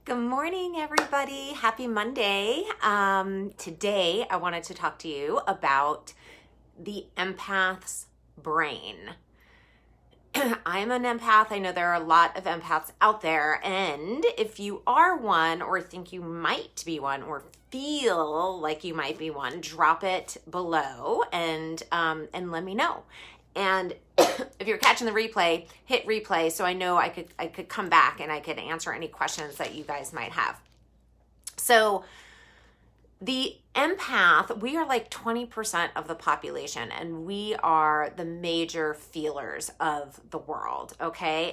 Good morning, everybody. Happy Monday. Today, I wanted to talk to you about the empath's brain. I'm an empath. I know there are a lot of empaths out there. And if you are one or think you might be one or feel like you might be one, drop it below and let me know. And if you're catching the replay, hit replay so I know I could come back and I could answer any questions that you guys might have. So the empath, we are like 20% of the population, and we are the major feelers of the world, okay?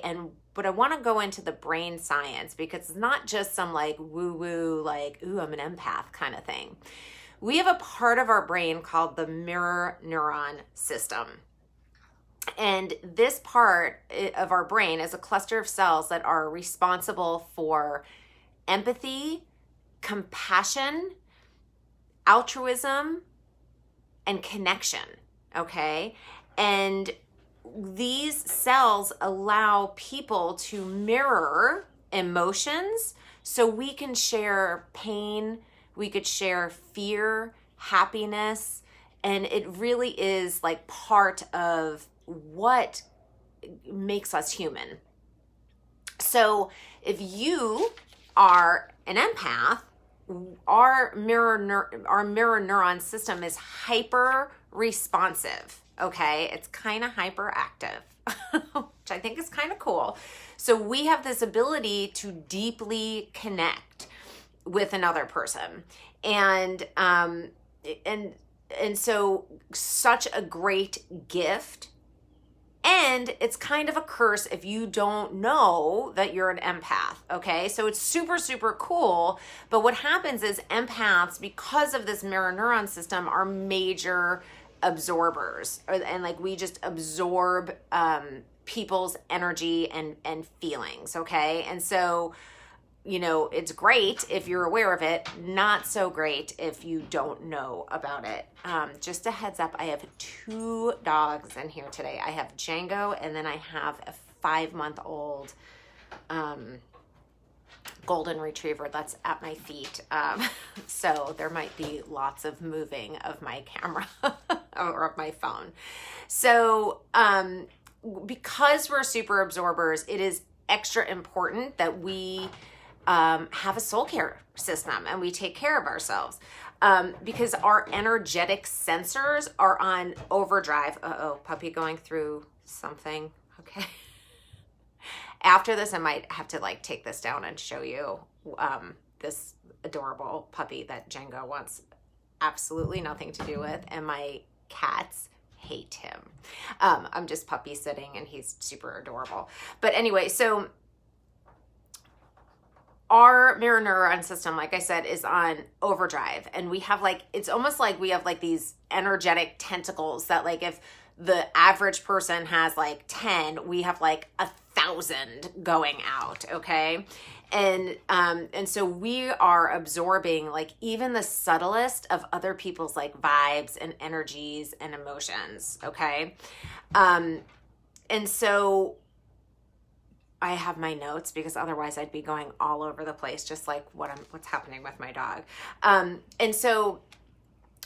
But I want to go into the brain science because it's not just some like woo-woo, like, ooh, I'm an empath kind of thing. We have a part of our brain called the mirror neuron system. And this part of our brain is a cluster of cells that are responsible for empathy, compassion, altruism, and connection, okay? And these cells allow people to mirror emotions so we can share pain, we could share fear, happiness, and it really is like part of what makes us human. So if you are an empath, our mirror neuron system is hyper responsive, okay? It's kind of hyperactive, which I think is kind of cool. So we have this ability to deeply connect with another person. And so such a great gift. And it's kind of a curse if you don't know that you're an empath, okay? So it's super, super cool. But what happens is empaths, because of this mirror neuron system, are major absorbers. And like we just absorb people's energy and feelings, okay? And so, you know, it's great if you're aware of it, not so great if you don't know about it. Just a heads up, I have 2 dogs in here today. I have Django, and then I have a 5-month-old golden retriever that's at my feet. So there might be lots of moving of my camera or of my phone. So because we're super absorbers, it is extra important that we have a soul care system and we take care of ourselves because our energetic sensors are on overdrive. Uh-oh, puppy going through something. Okay. After this, I might have to like take this down and show you this adorable puppy that Django wants absolutely nothing to do with, and my cats hate him. I'm just puppy sitting and he's super adorable. But anyway, so our mirror neuron system, like I said, is on overdrive, and we have like, it's almost like we have like these energetic tentacles that like if the average person has like 10, we have like 1,000 going out, okay? And so we are absorbing like even the subtlest of other people's like vibes and energies and emotions, okay? And so I have my notes because otherwise I'd be going all over the place, just like what's happening with my dog. And so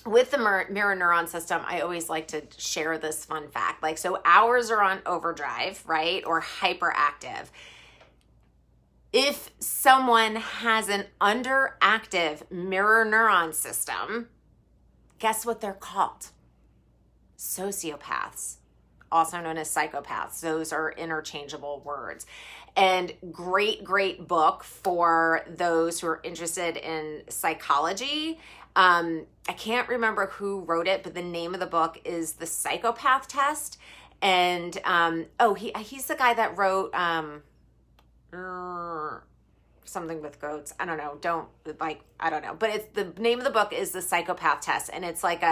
with the mirror neuron system, I always like to share this fun fact. Like, so ours are on overdrive, right? Or hyperactive. If someone has an underactive mirror neuron system, guess what they're called? Sociopaths, also known as psychopaths. Those are interchangeable words. And great book for those who are interested in psychology. I can't remember who wrote it, but the name of the book is The Psychopath Test. And he's the guy that wrote something with goats. I don't know. I don't know. But it's the name of the book is The Psychopath Test, and it's like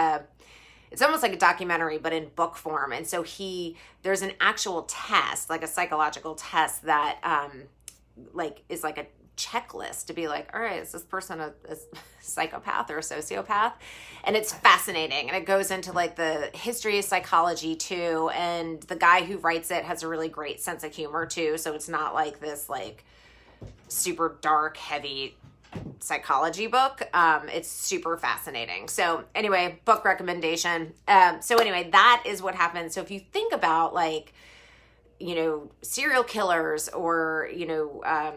it's almost like a documentary, but in book form. And so there's an actual test, like a psychological test that is like a checklist to be like, all right, is this person a psychopath or a sociopath? And it's fascinating. And it goes into like the history of psychology too. And the guy who writes it has a really great sense of humor too. So it's not like this like super dark, heavy psychology book. It's super fascinating. So anyway, book recommendation. So anyway, that is what happens. So if you think about like, serial killers or,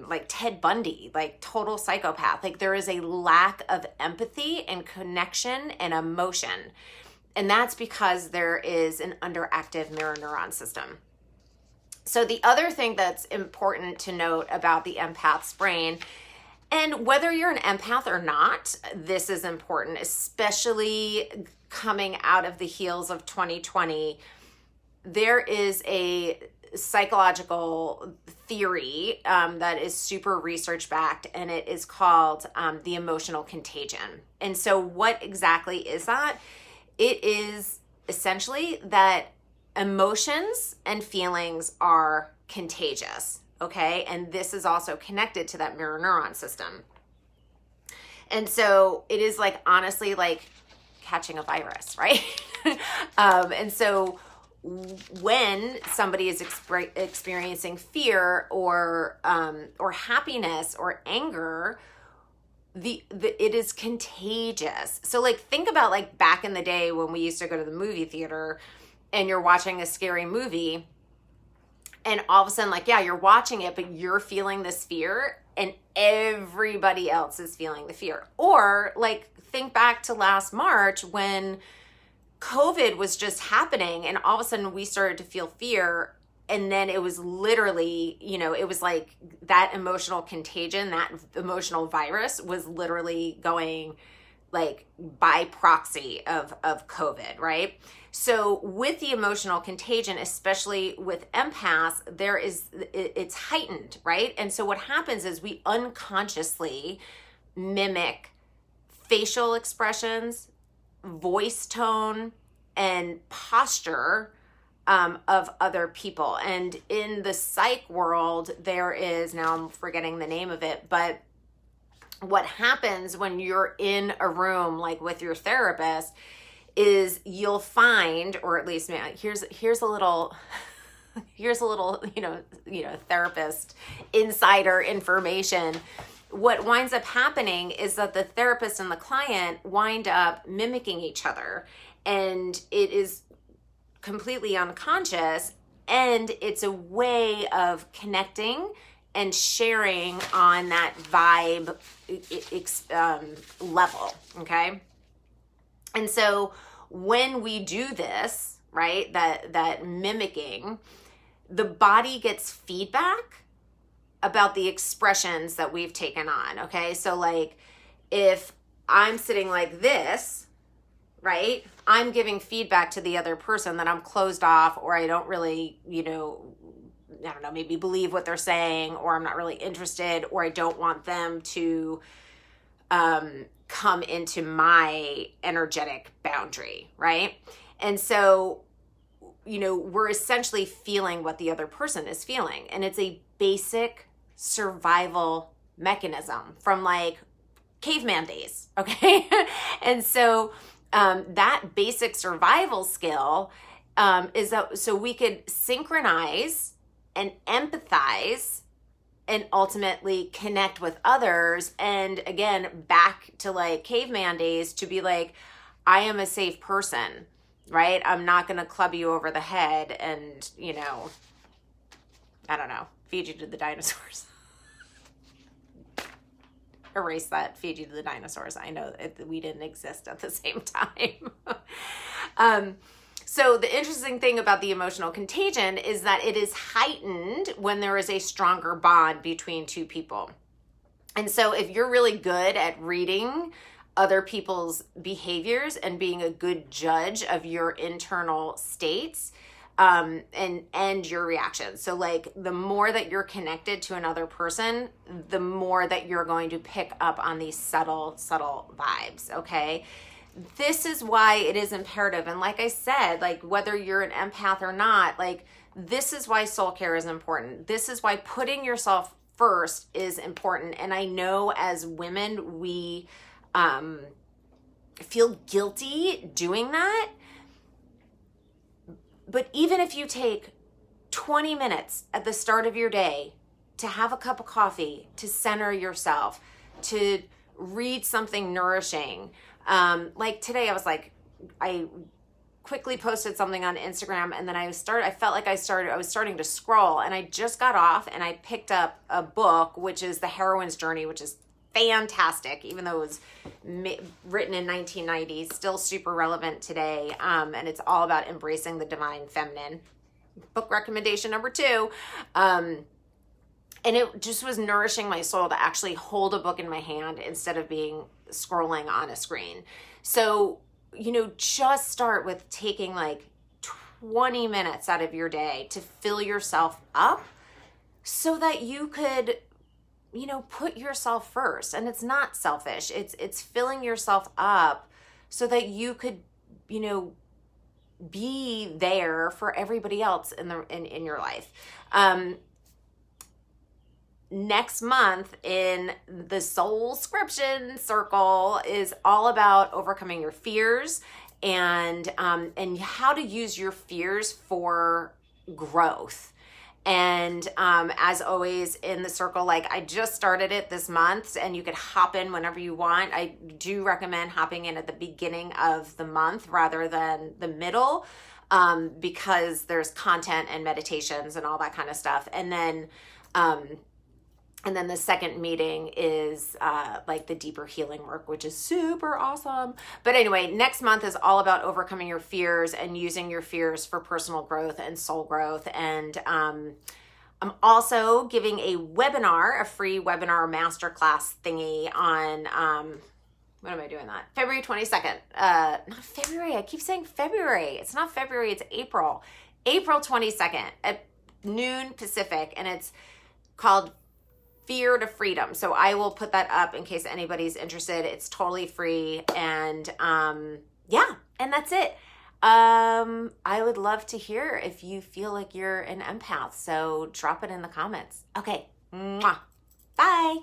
like Ted Bundy, like total psychopath, like there is a lack of empathy and connection and emotion. And that's because there is an underactive mirror neuron system. So the other thing that's important to note about the empath's brain, and whether you're an empath or not, this is important, especially coming out of the heels of 2020. There is a psychological theory that is super research backed, and it is called the emotional contagion. And so what exactly is that? It is essentially that emotions and feelings are contagious, okay? And this is also connected to that mirror neuron system. And so it is like, honestly, like catching a virus, right? And so when somebody is experiencing fear or happiness or anger, it is contagious. So like think about like back in the day when we used to go to the movie theater and you're watching a scary movie and all of a sudden like, yeah, you're watching it, but you're feeling this fear and everybody else is feeling the fear. Or like think back to last March when COVID was just happening and all of a sudden we started to feel fear. And then it was literally, it was like that emotional contagion, that emotional virus was literally going like by proxy of COVID, right? So with the emotional contagion, especially with empaths, it's heightened, right? And so what happens is we unconsciously mimic facial expressions, voice tone, and posture of other people. And in the psych world, there is, now I'm forgetting the name of it, but what happens when you're in a room like with your therapist is you'll find, or at least here's a little therapist insider information. What winds up happening is that the therapist and the client wind up mimicking each other, and it is completely unconscious, and it's a way of connecting and sharing on that vibe level, okay? And so when we do this, right, that mimicking, the body gets feedback about the expressions that we've taken on, okay? So like if I'm sitting like this, right, I'm giving feedback to the other person that I'm closed off, or I don't really, I don't know, maybe believe what they're saying, or I'm not really interested, or I don't want them to come into my energetic boundary, right? And so, we're essentially feeling what the other person is feeling. And it's a basic survival mechanism from like caveman days, okay? And so that basic survival skill is that so we could synchronize and empathize and ultimately connect with others. And again, back to like caveman days, to be like, I am a safe person, right? I'm not going to club you over the head and, I don't know, feed you to the dinosaurs. Erase that, feed you to the dinosaurs. I know we didn't exist at the same time. So the interesting thing about the emotional contagion is that it is heightened when there is a stronger bond between two people. And so if you're really good at reading other people's behaviors and being a good judge of your internal states, and your reactions. So like the more that you're connected to another person, the more that you're going to pick up on these subtle vibes, okay? This is why it is imperative. And like I said, like whether you're an empath or not, like this is why soul care is important. This is why putting yourself first is important. And I know as women, we feel guilty doing that. But even if you take 20 minutes at the start of your day to have a cup of coffee, to center yourself, to read something nourishing. Like today I quickly posted something on Instagram, and then I was starting to scroll, and I just got off and I picked up a book, which is The Heroine's Journey, which is fantastic, even though it was written in 1990, still super relevant today. And it's all about embracing the divine feminine. Book recommendation number 2. And it just was nourishing my soul to actually hold a book in my hand instead of being scrolling on a screen. So, just start with taking like 20 minutes out of your day to fill yourself up so that you could, put yourself first. And it's not selfish. It's filling yourself up so that you could, be there for everybody else in your life. Next month in the Soul Scription Circle is all about overcoming your fears and how to use your fears for growth. And as always in the circle, like I just started it this month, and you could hop in whenever you want. I do recommend hopping in at the beginning of the month rather than the middle, because there's content and meditations and all that kind of stuff. And then the second meeting is like the deeper healing work, which is super awesome. But anyway, next month is all about overcoming your fears and using your fears for personal growth and soul growth. And I'm also giving a free webinar masterclass thingy on, when am I doing that? February 22nd. Not February. I keep saying February. It's not February. It's April. April 22nd at noon Pacific. And it's called Fear to Freedom. So I will put that up in case anybody's interested. It's totally free. And yeah, and that's it. I would love to hear if you feel like you're an empath. So drop it in the comments. Okay. Mwah. Bye.